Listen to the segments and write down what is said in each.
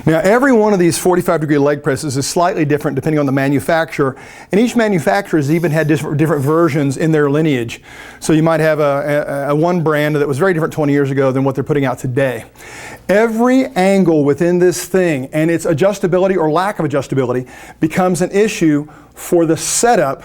Now, every one of these 45-degree leg presses is slightly different depending on the manufacturer, and each manufacturer has even had different versions in their lineage. So you might have a one brand that was very different 20 years ago than what they're putting out today. Every angle within this thing and its adjustability or lack of adjustability becomes an issue for the setup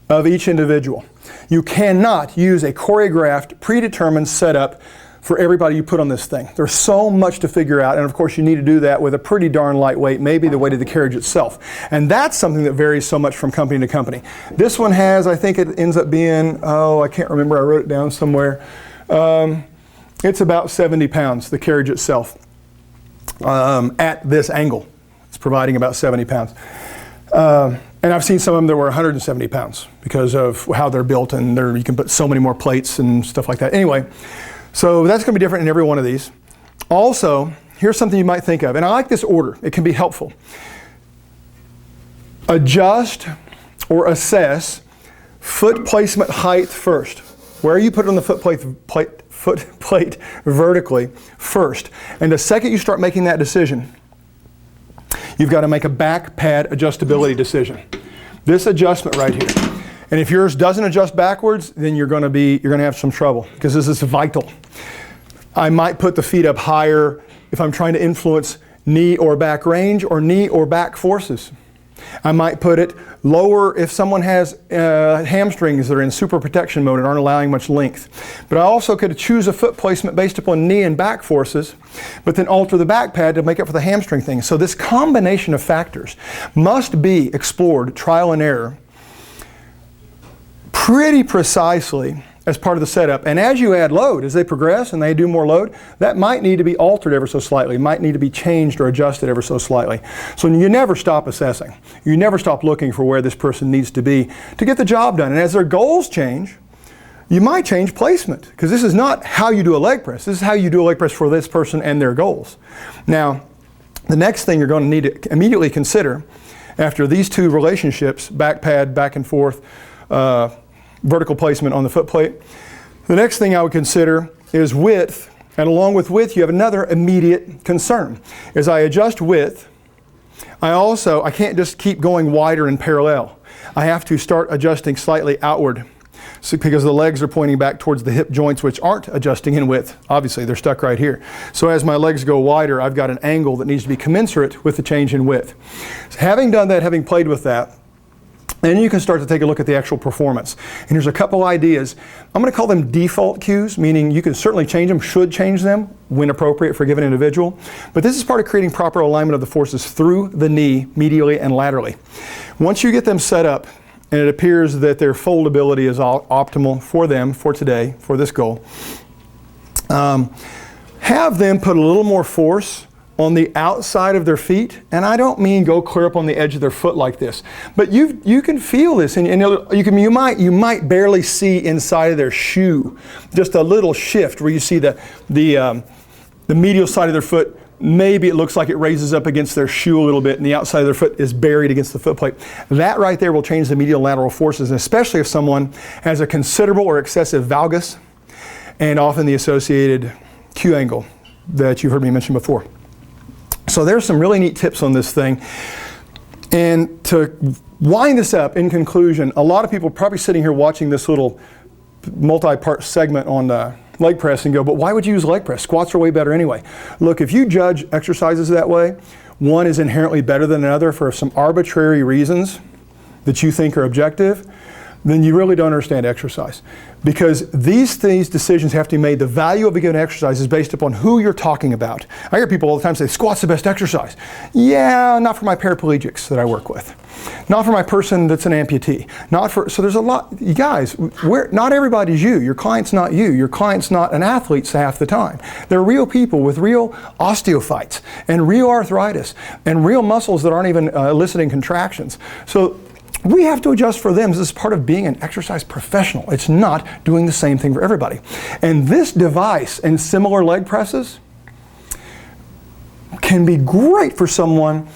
of each individual. You cannot use a choreographed, predetermined setup for everybody you put on this thing. There's so much to figure out, and of course you need to do that with a pretty darn light weight, maybe the weight of the carriage itself. And that's something that varies so much from company to company. This one has, I think it ends up being, I can't remember, I wrote it down somewhere. It's about 70 pounds, the carriage itself, at this angle. It's providing about 70 pounds. And I've seen some of them that were 170 pounds because of how they're built, and you can put so many more plates and stuff like that. Anyway, so that's going to be different in every one of these. Also, here's something you might think of, and I like this order. It can be helpful. Adjust or assess foot placement height first. Where you put it on the foot plate vertically first. And the second you start making that decision, you've got to make a back pad adjustability decision. This adjustment right here. And if yours doesn't adjust backwards, then you're going to have some trouble, because this is vital. I might put the feet up higher if I'm trying to influence knee or back range or knee or back forces. I might put it lower if someone has hamstrings that are in super protection mode and aren't allowing much length. But I also could choose a foot placement based upon knee and back forces, but then alter the back pad to make up for the hamstring thing. So this combination of factors must be explored, trial and error, pretty precisely as part of the setup. And as you add load, as they progress and they do more load, that might need to be altered ever so slightly, might need to be changed or adjusted ever so slightly. So you never stop assessing. You never stop looking for where this person needs to be to get the job done. And as their goals change, you might change placement, because this is not how you do a leg press. This is how you do a leg press for this person and their goals. Now, the next thing you're going to need to immediately consider after these two relationships, back pad, back and forth, vertical placement on the foot plate. The next thing I would consider is width, and along with width you have another immediate concern. As I adjust width, I can't just keep going wider and parallel. I have to start adjusting slightly outward, because the legs are pointing back towards the hip joints, which aren't adjusting in width. Obviously, they're stuck right here. So as my legs go wider, I've got an angle that needs to be commensurate with the change in width. So having done that, having played with that, then you can start to take a look at the actual performance. And here's a couple ideas. I'm going to call them default cues, meaning you can certainly change them, should change them when appropriate for a given individual. But this is part of creating proper alignment of the forces through the knee, medially and laterally. Once you get them set up, and it appears that their foldability is optimal for them, for today, for this goal, have them put a little more force on the outside of their feet, and I don't mean go clear up on the edge of their foot like this, but you can feel this, and you might barely see inside of their shoe, just a little shift where you see the medial side of their foot. Maybe it looks like it raises up against their shoe a little bit, and the outside of their foot is buried against the foot plate. That right there will change the medial and lateral forces, and especially if someone has a considerable or excessive valgus, and often the associated Q angle that you've heard me mention before. So there's some really neat tips on this thing. And to wind this up, in conclusion, a lot of people are probably sitting here watching this little multi-part segment on leg press and go, but why would you use leg press? Squats are way better anyway. Look, if you judge exercises that way, one is inherently better than another for some arbitrary reasons that you think are objective, then you really don't understand exercise. Because these decisions have to be made. The value of a given exercise is based upon who you're talking about. I hear people all the time say, squat's the best exercise. Yeah, not for my paraplegics that I work with. Not for my person that's an amputee. So there's a lot, you guys, not everybody's you. Your client's not you. Your client's not an athlete half the time. They're real people with real osteophytes and real arthritis and real muscles that aren't even eliciting contractions. So we have to adjust for them. This is part of being an exercise professional. It's not doing the same thing for everybody. And this device and similar leg presses can be great for someone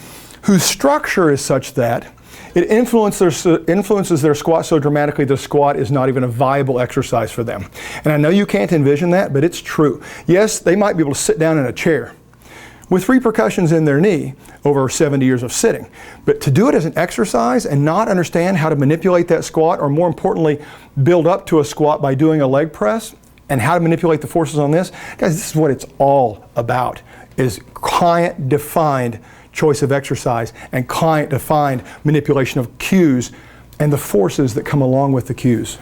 whose structure is such that it influences their squat so dramatically the squat is not even a viable exercise for them. And I know you can't envision that, but it's true. Yes, they might be able to sit down in a chair with repercussions in their knee over 70 years of sitting. But to do it as an exercise and not understand how to manipulate that squat, or more importantly, build up to a squat by doing a leg press, and how to manipulate the forces on this, guys, this is what it's all about, is client-defined choice of exercise and client-defined manipulation of cues and the forces that come along with the cues.